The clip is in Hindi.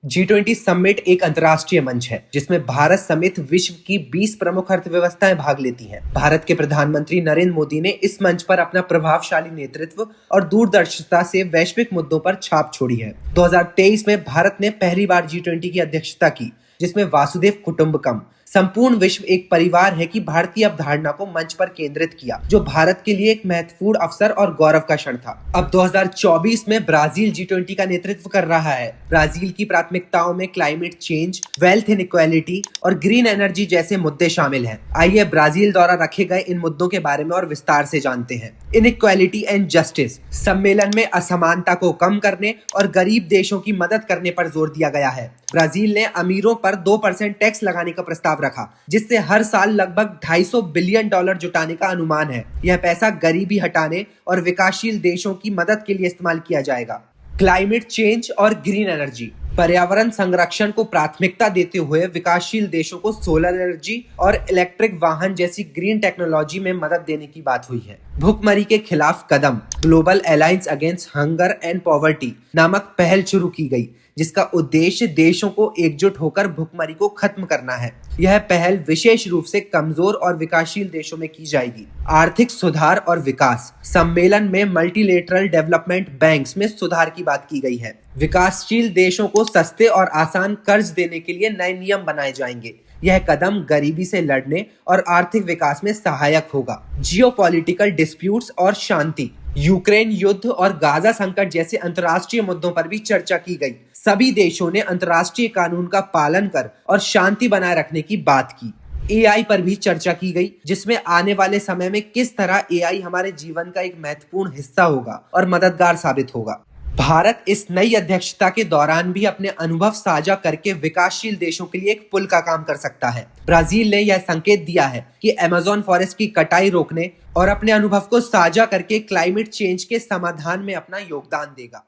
G20 समिट एक अंतर्राष्ट्रीय मंच है जिसमें भारत समेत विश्व की 20 प्रमुख अर्थव्यवस्थाएं भाग लेती हैं। भारत के प्रधानमंत्री नरेंद्र मोदी ने इस मंच पर अपना प्रभावशाली नेतृत्व और दूरदर्शिता से वैश्विक मुद्दों पर छाप छोड़ी है। 2023 में भारत ने पहली बार G20 की अध्यक्षता की, जिसमें वासुदेव कुटुंबकम संपूर्ण विश्व एक परिवार है की भारतीय अवधारणा को मंच पर केंद्रित किया, जो भारत के लिए एक महत्वपूर्ण अवसर और गौरव का क्षण था। अब 2024 में ब्राजील G20 का नेतृत्व कर रहा है। ब्राजील की प्राथमिकताओं में क्लाइमेट चेंज, वेल्थ इनइक्वालिटी और ग्रीन एनर्जी जैसे मुद्दे शामिल हैं। आइए ब्राजील द्वारा रखे गए इन मुद्दों के बारे में और विस्तार से जानते हैं। इनइक्वालिटी एंड जस्टिस सम्मेलन में असमानता को कम करने और गरीब देशों की मदद करने पर जोर दिया गया है। ब्राजील ने अमीरों पर 2% टैक्स लगाने का प्रस्ताव रखा, जिससे हर साल लगभग $250 बिलियन जुटाने का अनुमान है। यह पैसा गरीबी हटाने और विकासशील देशों की मदद के लिए इस्तेमाल किया जाएगा। क्लाइमेट चेंज और ग्रीन एनर्जी पर्यावरण संरक्षण को प्राथमिकता देते हुए विकासशील देशों को सोलर एनर्जी और इलेक्ट्रिक वाहन जैसी ग्रीन टेक्नोलॉजी में मदद देने की बात हुई है। भुखमरी के खिलाफ कदम global alliance against hunger and poverty नामक पहल शुरू की गई, जिसका उद्देश्य देशों को एकजुट होकर भुखमरी को खत्म करना है। यह पहल विशेष रूप से कमजोर और विकासशील देशों में की जाएगी। आर्थिक सुधार और विकास सम्मेलन में मल्टीलेटरल डेवलपमेंट बैंक्स में सुधार की बात की गई है। विकासशील देशों को सस्ते और आसान कर्ज देने के लिए नए नियम बनाए जाएंगे। यह कदम गरीबी से लड़ने और आर्थिक विकास में सहायक होगा। जियोपॉलिटिकल डिस्प्यूट्स और शांति यूक्रेन युद्ध और गाजा संकट जैसे अंतर्राष्ट्रीय मुद्दों पर भी चर्चा की गई। सभी देशों ने अंतर्राष्ट्रीय कानून का पालन कर और शांति बनाए रखने की बात की। एआई पर भी चर्चा की गई, जिसमें आने वाले समय में किस तरह एआई हमारे जीवन का एक महत्वपूर्ण हिस्सा होगा और मददगार साबित होगा। भारत इस नई अध्यक्षता के दौरान भी अपने अनुभव साझा करके विकासशील देशों के लिए एक पुल का काम कर सकता है। ब्राजील ने यह संकेत दिया है कि अमेज़न फॉरेस्ट की कटाई रोकने और अपने अनुभव को साझा करके क्लाइमेट चेंज के समाधान में अपना योगदान देगा।